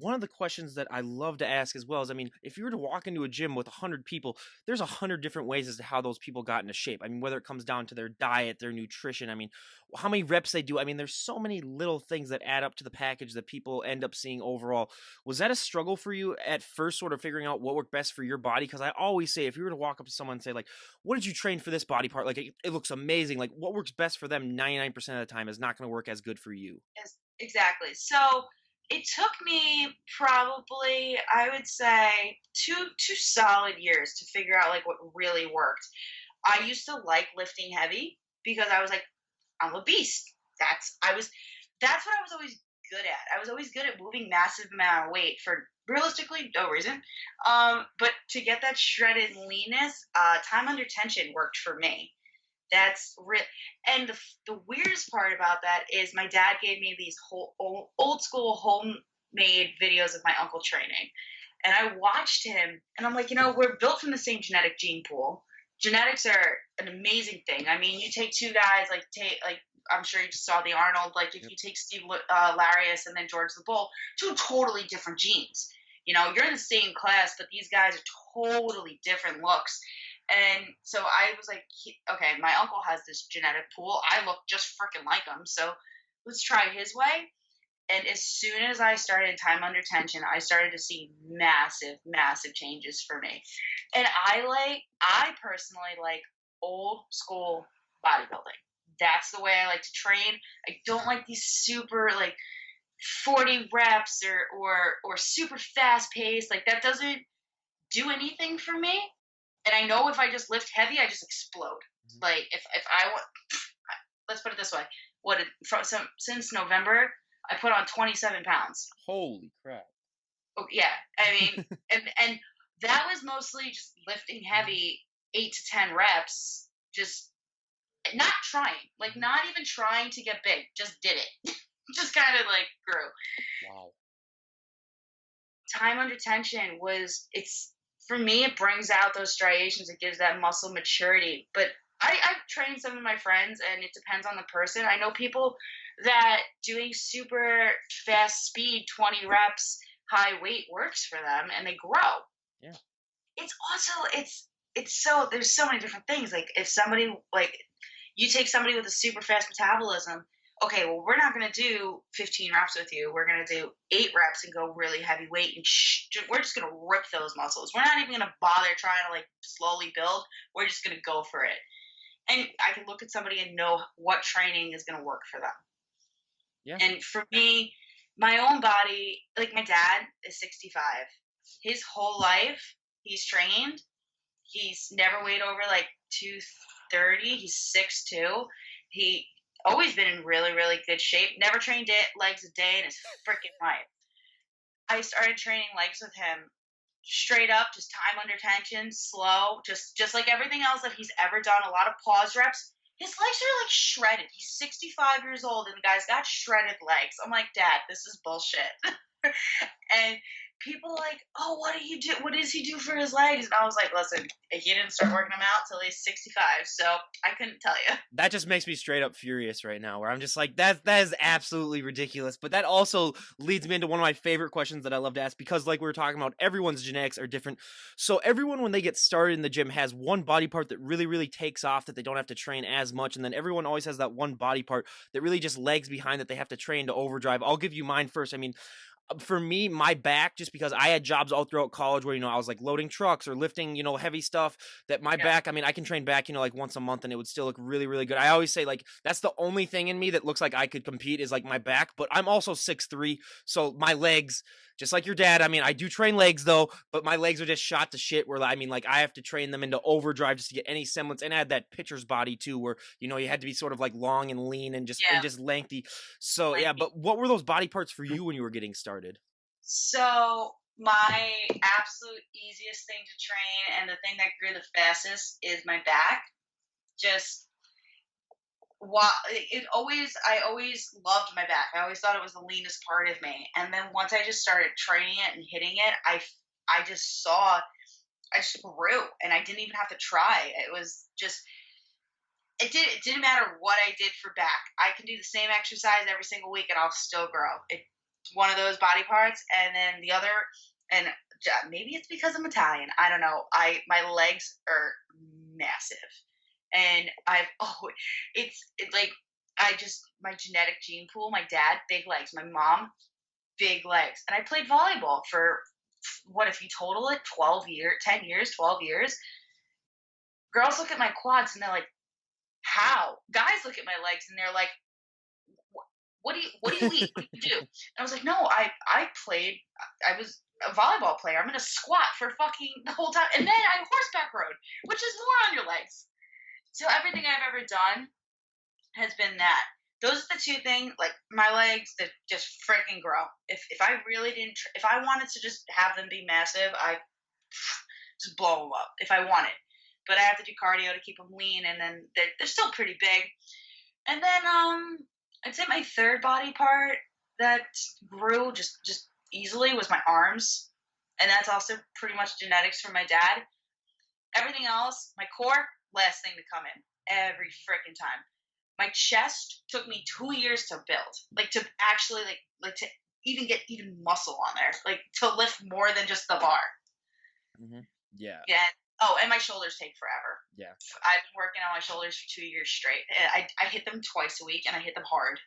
one of the questions that I love to ask as well is, I mean, if you were to walk into a gym with 100 people, there's 100 different ways as to how those people got into shape. I mean, whether it comes down to their diet, their nutrition, I mean, how many reps they do. I mean, there's so many little things that add up to the package that people end up seeing overall. Was that a struggle for you at first, sort of figuring out what worked best for your body? Because I always say, if you were to walk up to someone and say, like, what did you train for this body part? Like, it looks amazing. Like, what works best for them 99% of the time is not going to work as good for you. Yes, exactly. So it took me probably, I would say, two solid years to figure out like what really worked. I used to like lifting heavy because I was like, I'm a beast. That's what I was always good at. I was always good at moving massive amount of weight for realistically no reason. But to get that shredded leanness, time under tension worked for me. That's real. And the weirdest part about that is my dad gave me these old school homemade videos of my uncle training. And I watched him and I'm like, we're built from the same genetic gene pool. Genetics are an amazing thing. I mean, you take two guys like I'm sure you just saw the Arnold. Like if Yep. you take Steve Larius and then George the Bull, two totally different genes. You're in the same class, but these guys are totally different looks. And so I was like, okay, my uncle has this genetic pool. I look just freaking like him. So let's try his way. And as soon as I started time under tension, I started to see massive, massive changes for me. And I personally like old school bodybuilding. That's the way I like to train. I don't like these super like 40 reps or super fast paced. Like that doesn't do anything for me. And I know if I just lift heavy, I just explode. Mhm. Like if I want, let's put it this way: since November, I put on 27 pounds. Holy crap. Oh, yeah, I mean, and that was mostly just lifting Mhm. heavy, 8 to 10 reps, just not trying, like Mhm. not even trying to get big, just did it, just kind of like grew. Wow. Time under tension it's for me, it brings out those striations, it gives that muscle maturity. But I've trained some of my friends and it depends on the person. I know people that doing super fast speed 20 reps high weight works for them and they grow. Yeah. It's also it's so there's so many different things. Like if somebody like you take somebody with a super fast metabolism, okay, well, we're not going to do 15 reps with you. We're going to do 8 reps and go really heavy weight. And we're just going to rip those muscles. We're not even going to bother trying to like slowly build. We're just going to go for it. And I can look at somebody and know what training is going to work for them. Yeah. And for me, my own body, like my dad is 65. His whole life, he's trained. He's never weighed over like 230. He's 6'2". He always been in really, really good shape. Never trained legs a day in his freaking life. I started training legs with him straight up, just time under tension, slow, just like everything else that he's ever done. A lot of pause reps. His legs are like shredded. He's 65 years old and the guy's got shredded legs. I'm like, Dad, this is bullshit. And people are like, oh, what do you do? What does he do for his legs? And I was like, listen, he didn't start working them out till he's 65, so I couldn't tell you. That just makes me straight up furious right now, where I'm just like, that is absolutely ridiculous. But that also leads me into one of my favorite questions that I love to ask, because like we were talking about, everyone's genetics are different. So everyone, when they get started in the gym, has one body part that really, really takes off, that they don't have to train as much. And then everyone always has that one body part that really just lags behind, that they have to train to overdrive. I'll give you mine first. I mean, for me, my back, just because I had jobs all throughout college where, I was like loading trucks or lifting, heavy stuff, that my Yeah. back, I mean, I can train back, like once a month and it would still look really, really good. I always say, like, that's the only thing in me that looks like I could compete is like my back, but I'm also 6'3". So my legs, just like your dad, I mean, I do train legs though, but my legs are just shot to shit where, I mean, like I have to train them into overdrive just to get any semblance. And I had that pitcher's body too, where, you had to be sort of like long and lean and just, Yeah, lengthy. So yeah, lanky. but what were those body parts for you when you were getting started? So my absolute easiest thing to train and the thing that grew the fastest is my back. Just I always loved my back. I always thought it was the leanest part of me. And then once I just started training it and hitting it, I just saw I just grew and I didn't even have to try. It was just it didn't matter what I did for back. I can do the same exercise every single week and I'll still grow. one of those body parts, and then the other, and maybe it's because I'm Italian. I don't know. My legs are massive, and I've like I just my genetic gene pool. My dad, big legs. My mom, big legs. And I played volleyball for what if you total it, 12 years, 10 years, 12 years. Girls look at my quads and they're like, "How?" Guys look at my legs and they're like, what do you eat? What do you do?" And I was like, "No, I played. I was a volleyball player. I'm gonna squat for fucking the whole time, and then I horseback rode, which is more on your legs." So everything I've ever done has been that. Those are the two things, like my legs that just freaking grow. If I really didn't, if I wanted to just have them be massive, I just blow them up if I wanted. But I have to do cardio to keep them lean, and then they're still pretty big. And then I'd say my third body part that grew just easily was my arms, and that's also pretty much genetics from my dad. Everything else, my core, last thing to come in every freaking time. My chest took me 2 years to build, like to actually like to even get even muscle on there, like to lift more than just the bar. Hmm. Yeah. Yeah. Oh, and my shoulders take forever. Yeah. I've been working on my shoulders for 2 years straight. I hit them twice a week, and I hit them hard.